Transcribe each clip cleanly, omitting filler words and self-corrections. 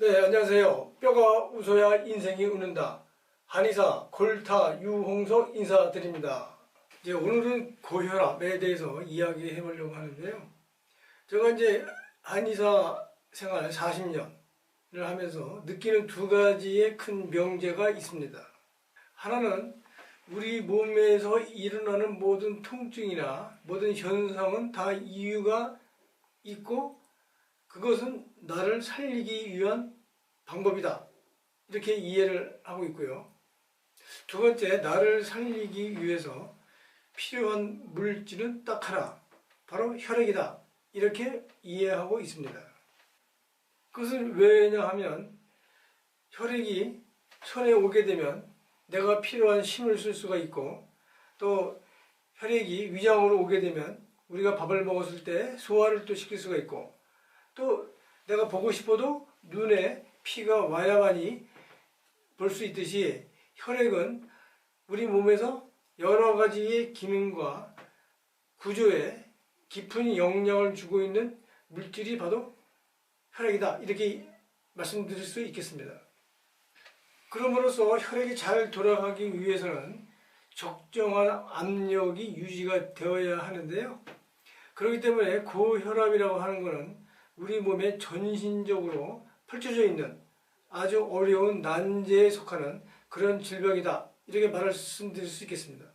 네, 안녕하세요. 뼈가 웃어야 인생이 웃는다. 한의사 골타 유홍석 인사드립니다. 이제 오늘은 고혈압에 대해서 이야기해 보려고 하는데요. 제가 이제 한의사 생활 40년을 하면서 느끼는 두 가지의 큰 명제가 있습니다. 하나는 우리 몸에서 일어나는 모든 통증이나 모든 현상은 다 이유가 있고 그것은 나를 살리기 위한 방법이다. 이렇게 이해를 하고 있고요. 두 번째, 나를 살리기 위해서 필요한 물질은 딱 하나, 바로 혈액이다. 이렇게 이해하고 있습니다. 그것은 왜냐 하면 혈액이 손에 오게 되면 내가 필요한 힘을 쓸 수가 있고, 또 혈액이 위장으로 오게 되면 우리가 밥을 먹었을 때 소화를 또 시킬 수가 있고, 또 내가 보고 싶어도 눈에 피가 와야만이 볼 수 있듯이 혈액은 우리 몸에서 여러 가지의 기능과 구조에 깊은 영향을 주고 있는 물질이 바로 혈액이다. 이렇게 말씀드릴 수 있겠습니다. 그럼으로써 혈액이 잘 돌아가기 위해서는 적정한 압력이 유지가 되어야 하는데요. 그렇기 때문에 고혈압이라고 하는 것은 우리 몸에 전신적으로 펼쳐져 있는 아주 어려운 난제에 속하는 그런 질병이다. 이렇게 말씀드릴 수 있겠습니다.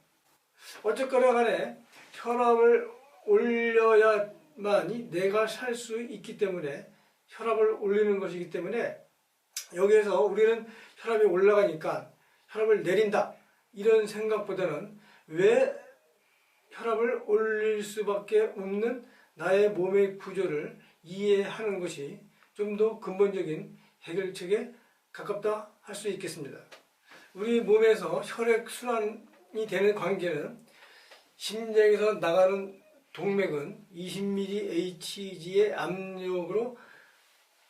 어쨌거나 간에 혈압을 올려야만이 내가 살 수 있기 때문에 혈압을 올리는 것이기 때문에 여기에서 우리는 혈압이 올라가니까 혈압을 내린다. 이런 생각보다는 왜 혈압을 올릴 수밖에 없는 나의 몸의 구조를 이해하는 것이 좀 더 근본적인 해결책에 가깝다 할 수 있겠습니다. 우리 몸에서 혈액순환이 되는 관계는 심장에서 나가는 동맥은 20mmHg의 압력으로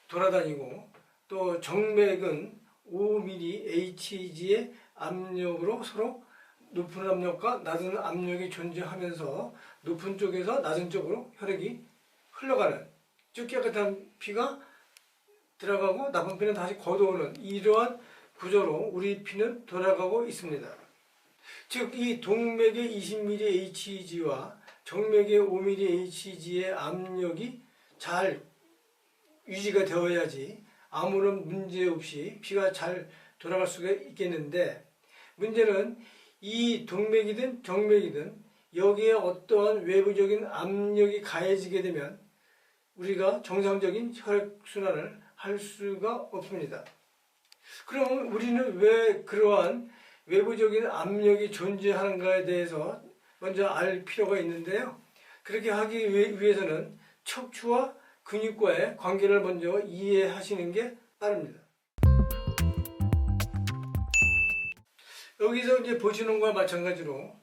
돌아다니고 또 정맥은 5mmHg의 압력으로 서로 높은 압력과 낮은 압력이 존재하면서 높은 쪽에서 낮은 쪽으로 혈액이 흘러가는, 쭉 깨끗한 피가 들어가고 나쁜 피는 다시 걷어오는 이러한 구조로 우리 피는 돌아가고 있습니다. 즉 이 동맥의 20mmHg와 정맥의 5mmHg의 압력이 잘 유지가 되어야지 아무런 문제 없이 피가 잘 돌아갈 수가 있겠는데, 문제는 이 동맥이든 정맥이든 여기에 어떠한 외부적인 압력이 가해지게 되면 우리가 정상적인 혈액순환을 할 수가 없습니다. 그럼 우리는 왜 그러한 외부적인 압력이 존재하는가에 대해서 먼저 알 필요가 있는데요. 그렇게 하기 위해서는 척추와 근육과의 관계를 먼저 이해하시는 게 빠릅니다. 여기서 이제 보시는 것과 마찬가지로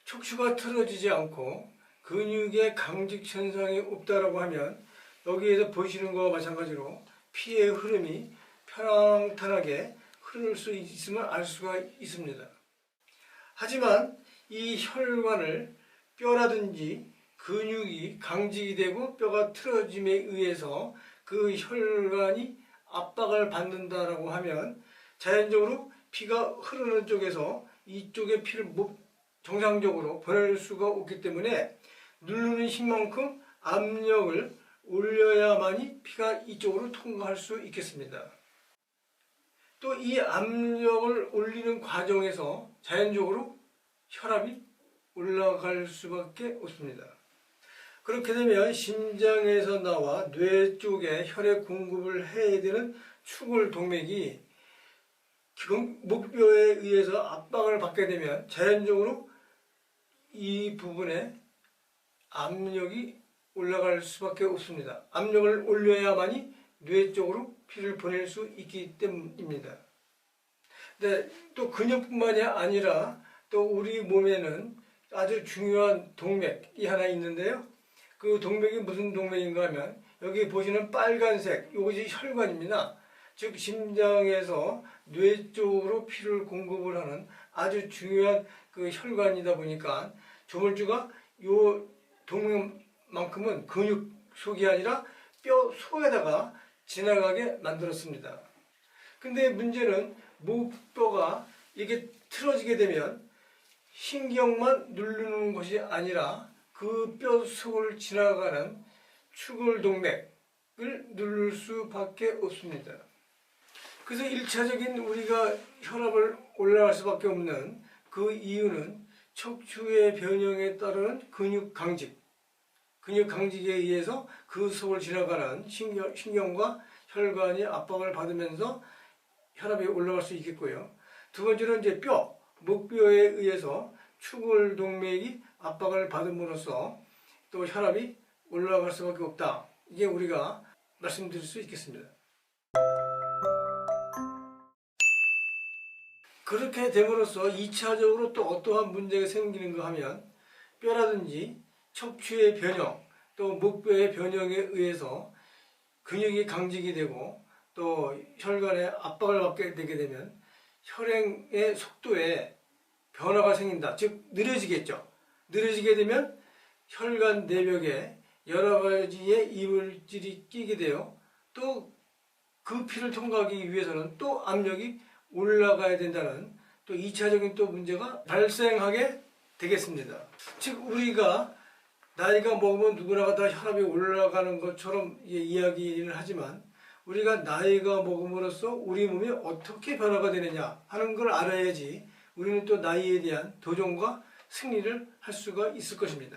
척추가 틀어지지 않고 근육의 강직 현상이 없다라고 하면 여기에서 보시는 것과 마찬가지로 피의 흐름이 편안하게 흐를 수 있음을 알 수가 있습니다. 하지만 이 혈관을 뼈라든지 근육이 강직이 되고 뼈가 틀어짐에 의해서 그 혈관이 압박을 받는다라고 하면 자연적으로 피가 흐르는 쪽에서 이쪽에 피를 정상적으로 보낼 수가 없기 때문에 누르는 힘만큼 압력을 올려야만이 피가 이쪽으로 통과할 수 있겠습니다. 또 이 압력을 올리는 과정에서 자연적으로 혈압이 올라갈 수밖에 없습니다. 그렇게 되면 심장에서 나와 뇌 쪽에 혈액 공급을 해야 되는 축을 동맥이 목뼈에 의해서 압박을 받게 되면 자연적으로 이 부분에 압력이 올라갈 수밖에 없습니다. 압력을 올려야만이 뇌 쪽으로 피를 보낼 수 있기 때문입니다. 네, 또 근육뿐만이 아니라 또 우리 몸에는 아주 중요한 동맥이 하나 있는데요. 그 동맥이 무슨 동맥인가 하면 여기 보시는 빨간색, 이것이 혈관입니다. 즉 심장에서 뇌 쪽으로 피를 공급을 하는 아주 중요한 그 혈관이다 보니까 조물주가 요 동맥만큼은 근육 속이 아니라 뼈 속에다가 지나가게 만들었습니다. 근데 문제는 목뼈가 이게 틀어지게 되면 신경만 누르는 것이 아니라 그 뼈 속을 지나가는 추골동맥을 누를 수밖에 없습니다. 그래서 1차적인 우리가 혈압을 올라갈 수밖에 없는 그 이유는 척추의 변형에 따르는 근육 강직에 의해서 그 속을 지나가는 신경과 혈관이 압박을 받으면서 혈압이 올라갈 수 있겠고요. 두 번째는 이제 목뼈에 의해서 추골동맥이 압박을 받음으로써 또 혈압이 올라갈 수밖에 없다. 이게 우리가 말씀드릴 수 있겠습니다. 그렇게 됨으로써 2차적으로 또 어떠한 문제가 생기는가 하면 뼈라든지 척추의 변형, 또 목뼈의 변형에 의해서 근육이 강직이 되고 또 혈관에 압박을 받게 되게 되면 혈행의 속도에 변화가 생긴다. 즉 느려지겠죠. 느려지게 되면 혈관 내벽에 여러 가지의 이물질이 끼게 되어 또 그 피를 통과하기 위해서는 또 압력이 올라가야 된다는 또 2차적인 또 문제가 발생하게 되겠습니다. 즉 우리가 나이가 먹으면 누구나가 다 혈압이 올라가는 것처럼 이야기를 하지만 우리가 나이가 먹음으로써 우리 몸이 어떻게 변화가 되느냐 하는 걸 알아야지 우리는 또 나이에 대한 도전과 승리를 할 수가 있을 것입니다.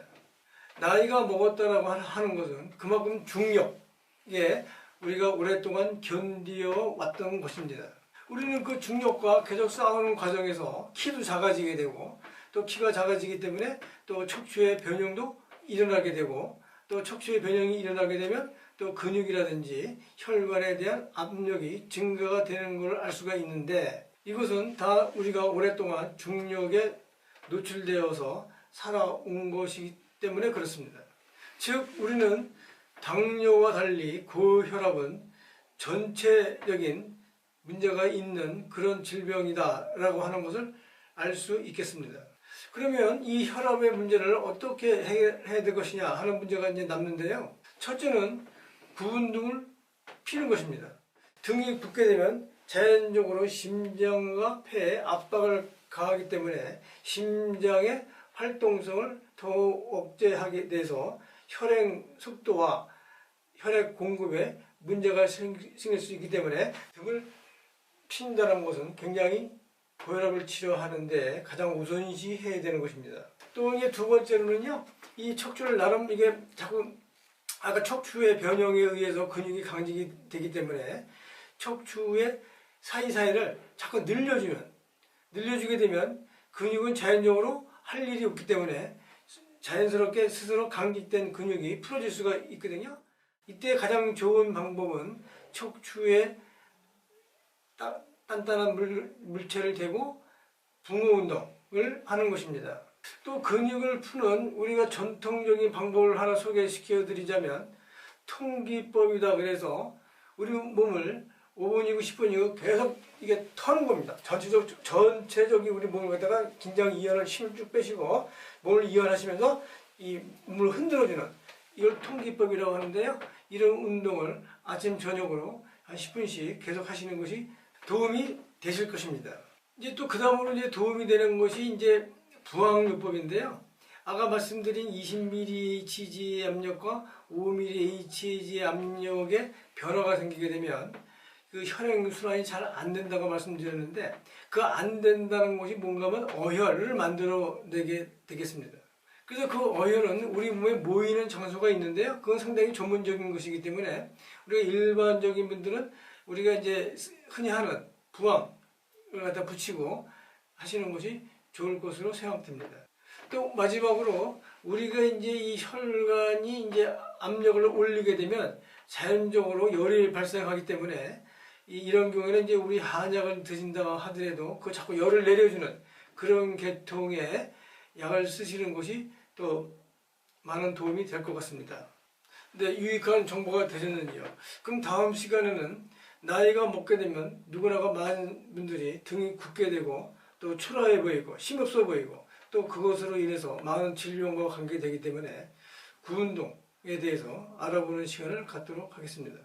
나이가 먹었다라고 하는 것은 그만큼 중력에 우리가 오랫동안 견디어 왔던 것입니다. 우리는 그 중력과 계속 싸우는 과정에서 키도 작아지게 되고 또 키가 작아지기 때문에 또 척추의 변형도 일어나게 되고 또 척추의 변형이 일어나게 되면 또 근육이라든지 혈관에 대한 압력이 증가가 되는 걸 알 수가 있는데 이것은 다 우리가 오랫동안 중력에 노출되어서 살아온 것이기 때문에 그렇습니다. 즉 우리는 당뇨와 달리 고혈압은 전체적인 문제가 있는 그런 질병이다 라고 하는 것을 알 수 있겠습니다. 그러면 이 혈압의 문제를 어떻게 해야 될 것이냐 하는 문제가 이제 남는데요. 첫째는 부은 등을 피는 것입니다. 등이 붓게 되면 자연적으로 심장과 폐에 압박을 가하기 때문에 심장의 활동성을 더 억제하게 돼서 혈행 속도와 혈액 공급에 문제가 생길 수 있기 때문에 등을 핀다는 것은 굉장히 고혈압을 치료하는데 가장 우선시해야 되는 것입니다. 또 이제 두 번째로는요, 이 척추를 나름 이게 자꾸 아까 척추의 변형에 의해서 근육이 강직이 되기 때문에 척추의 사이사이를 자꾸 늘려주게 되면 근육은 자연적으로 할 일이 없기 때문에 자연스럽게 스스로 강직된 근육이 풀어질 수가 있거든요. 이때 가장 좋은 방법은 척추에 단단한 물체를 대고 붕어 운동을 하는 것입니다. 또 근육을 푸는 우리가 전통적인 방법을 하나 소개시켜 드리자면 통기법이다. 그래서 우리 몸을 5분이고 10분이고 계속 이게 터는 겁니다. 전체적인 우리 몸을 갖다가 긴장 이완을 힘을 쭉 빼시고 몸을 이완하시면서 이 몸을 흔들어주는 이걸 통기법이라고 하는데요. 이런 운동을 아침 저녁으로 한 10분씩 계속 하시는 것이 도움이 되실 것입니다. 이제 또 그 다음으로 이제 도움이 되는 것이 이제 부항요법인데요. 아까 말씀드린 20mmHg 압력과 5mmHg 압력의 변화가 생기게 되면 그 혈액순환이 잘 안 된다고 말씀드렸는데 그 안 된다는 것이 뭔가 하면 어혈을 만들어내게 되겠습니다. 그래서 그 어혈은 우리 몸에 모이는 장소가 있는데요. 그건 상당히 전문적인 것이기 때문에 우리가 일반적인 분들은 우리가 이제 흔히 하는 부항을 갖다 붙이고 하시는 것이 좋을 것으로 생각됩니다. 또 마지막으로 우리가 이제 이 혈관이 이제 압력을 올리게 되면 자연적으로 열이 발생하기 때문에 이런 경우에는 이제 우리 한약을 드신다고 하더라도 그 자꾸 열을 내려주는 그런 계통의 약을 쓰시는 것이 또 많은 도움이 될 것 같습니다. 근데 유익한 정보가 되셨는지요? 그럼 다음 시간에는 나이가 먹게 되면 누구나가 많은 분들이 등이 굳게 되고 또 초라해 보이고 힘없어 보이고 또 그것으로 인해서 많은 질병과 관계되기 때문에 구운동에 대해서 알아보는 시간을 갖도록 하겠습니다.